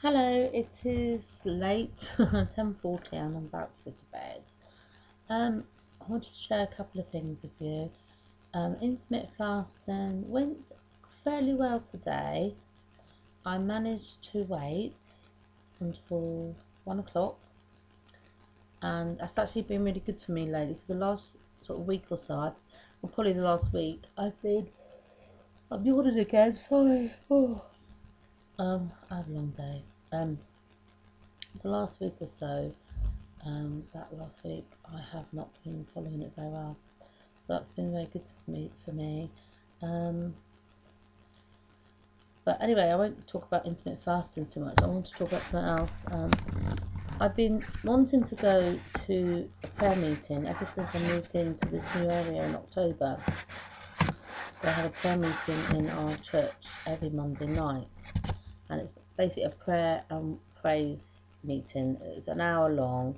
Hello, it is late, 10:40 and I'm about to go to bed. I wanted to share a couple of things with you. Intermittent fasting went fairly well today. I managed to wait until 1 o'clock, and that's actually been really good for me lately because the last sort of week or so, well, probably the last week, I'm yawning again, sorry. I have a long day. The last week or so, that last week I have not been following it very well, so that's been very good for me. Um, but anyway, I won't talk about intermittent fasting too much. I want to talk about something else. I've been wanting to go to a prayer meeting ever since I moved into this new area in October. They have a prayer meeting in our church every Monday night, and it's basically a prayer and praise meeting. It's an hour long,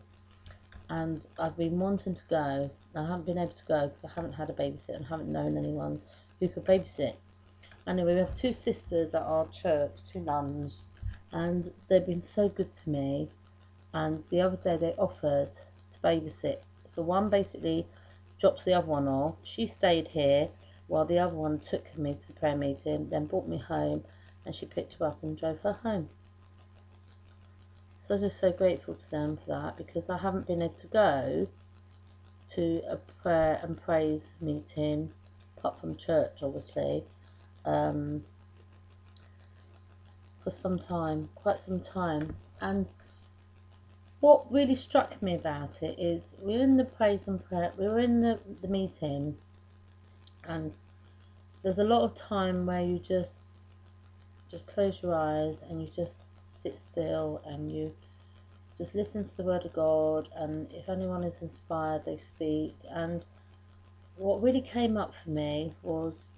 and I've been wanting to go. I haven't been able to go because I haven't had a babysitter and haven't known anyone who could babysit. Anyway, we have two sisters at our church, two nuns, and they've been so good to me. And the other day they offered to babysit. So one basically drops the other one off. She stayed here while the other one took me to the prayer meeting, then brought me home, and she picked her up and drove her home. So I was just so grateful to them for that, because I haven't been able to go to a prayer and praise meeting, apart from church obviously, for some time, quite some time. And what really struck me about it is we were in the praise and prayer, we were in the meeting, and there's a lot of time where you just close your eyes and you just sit still and you just listen to the word of God, and if anyone is inspired they speak. And what really came up for me was,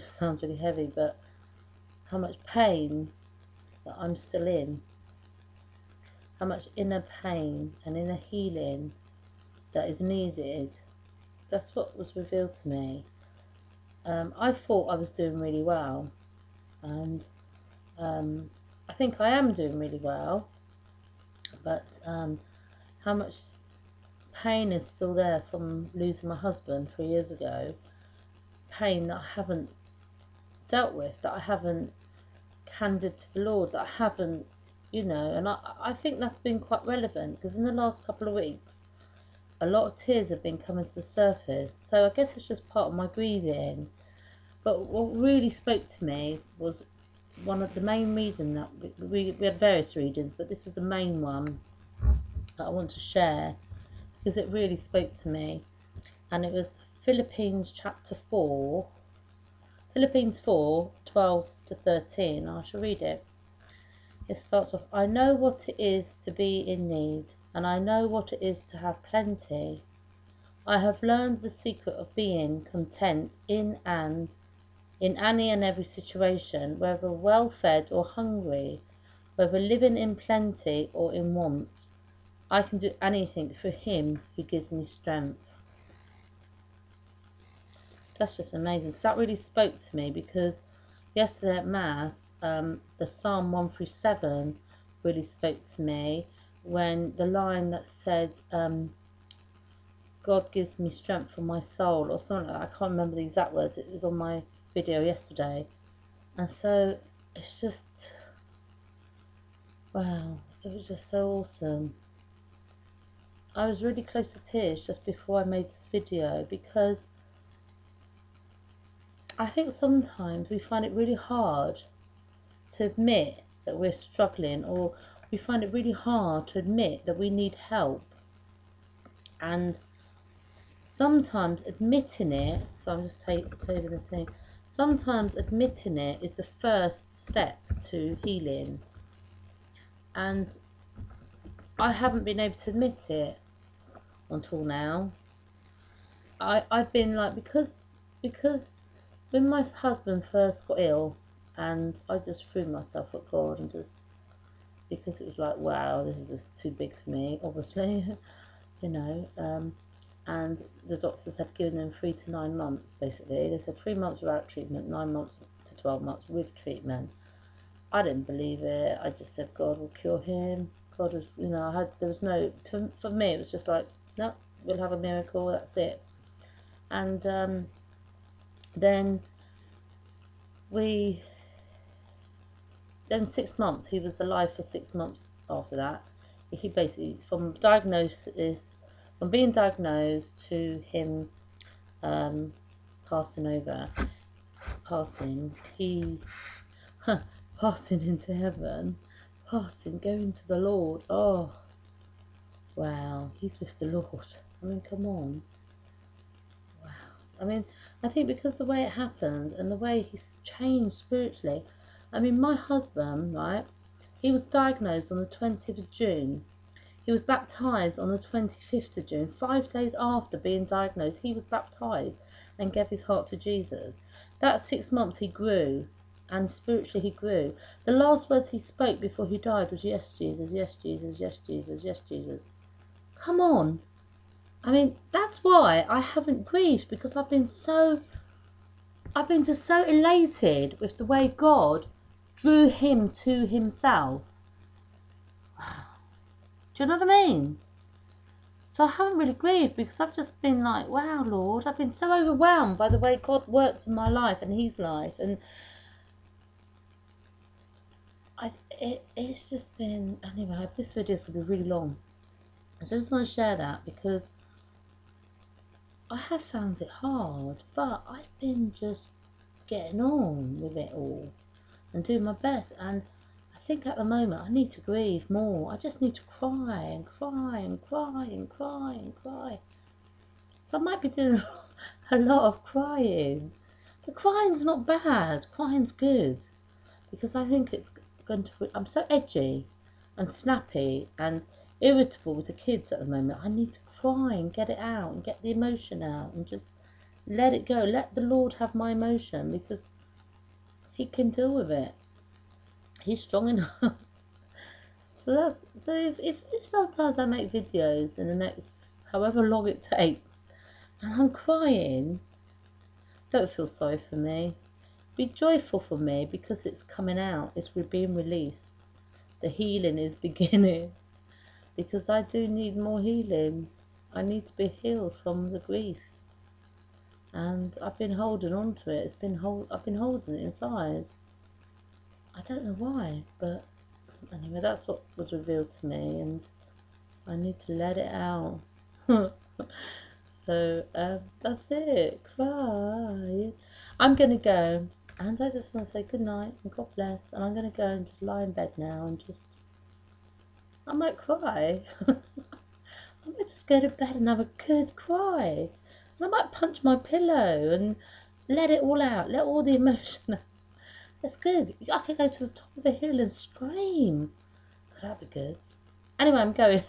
sounds really heavy, but how much pain that I'm still in, how much inner pain and inner healing that is needed. That's what was revealed to me. I thought I was doing really well, and I think I am doing really well, but how much pain is still there from losing my husband 3 years ago, pain that I haven't dealt with, that I haven't handed to the Lord, that I haven't, and I think that's been quite relevant, because in the last couple of weeks a lot of tears have been coming to the surface. So I guess it's just part of my grieving. But what really spoke to me was one of the main readings that we had various readings, but this was the main one that I want to share because it really spoke to me. And it was Philippians chapter 4, Philippians 4:12 to 13. I shall read it. It starts off, I know what it is to be in need, and I know what it is to have plenty. I have learned the secret of being content in any and every situation, whether well fed or hungry, whether living in plenty or in want. I can do anything through Him who gives me strength. That's just amazing, because that really spoke to me, because yesterday at Mass, the Psalm 137 really spoke to me, when the line that said, God gives me strength for my soul, or something like that. I can't remember the exact words, it was on my video yesterday. And so it's just, wow, it was just so awesome. I was really close to tears just before I made this video, because I think sometimes we find it really hard to admit that we're struggling, or we find it really hard to admit that we need help. And sometimes admitting it, so I'm just saving this thing, sometimes admitting it is the first step to healing. And I haven't been able to admit it until now. I've been like, because when my husband first got ill, and I just threw myself at God, and just, because it was like, wow, this is just too big for me, obviously, and the doctors had given them 3 to 9 months, basically. They said 3 months without treatment, 9 months to 12 months with treatment. I didn't believe it. I just said God will cure him. God was, there was no, for me, it was just like, no, we'll have a miracle, that's it. And then then 6 months, he was alive for 6 months after that. He basically, from being diagnosed to him passing he passing into heaven, going to the Lord. Oh, wow, he's with the Lord. I mean, come on. Wow. I mean, I think because the way it happened and the way he's changed spiritually. I mean, my husband, right, he was diagnosed on the 20th of June. He was baptized on the 25th of June. 5 days after being diagnosed, he was baptized and gave his heart to Jesus. That 6 months he grew, and spiritually he grew. The last words he spoke before he died was, yes, Jesus, yes, Jesus, yes, Jesus, yes, Jesus. Come on. I mean, that's why I haven't grieved, because I've been just so elated with the way God drew him to himself. Do you know what I mean? So I haven't really grieved, because I've just been like, wow, Lord, I've been so overwhelmed by the way God worked in my life and his life. And it's just been, anyway, this video is going to be really long. So I just want to share that, because I have found it hard, but I've been just getting on with it all and doing my best. And I think at the moment I need to grieve more. I just need to cry and cry and cry and cry and cry. So I might be doing a lot of crying. But crying's not bad. Crying's good. Because I think it's going to... I'm so edgy and snappy and irritable with the kids at the moment. I need to cry and get it out and get the emotion out and just let it go. Let the Lord have my emotion, because he can deal with it. He's strong enough. So if sometimes I make videos in the next however long it takes and I'm crying, don't feel sorry for me. Be joyful for me, because it's coming out. It's being released. The healing is beginning, because I do need more healing. I need to be healed from the grief, and I've been holding on to it. I've been holding it inside. I don't know why, but anyway, that's what was revealed to me, and I need to let it out. So that's it. Bye. I'm gonna go, and I just want to say good night and God bless. And I'm gonna go and just lie in bed now and just, I might cry. I might just go to bed and have a good cry. And I might punch my pillow and let it all out. Let all the emotion out. That's good. I could go to the top of a hill and scream. That'd be good. Anyway, I'm going.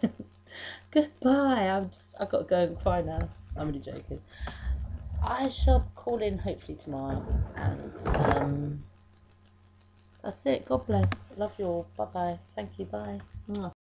Goodbye. I've got to go and cry now. I'm really joking. I shall call in hopefully tomorrow. And that's it. God bless. Love you all. Bye bye. Thank you. Bye. Mwah.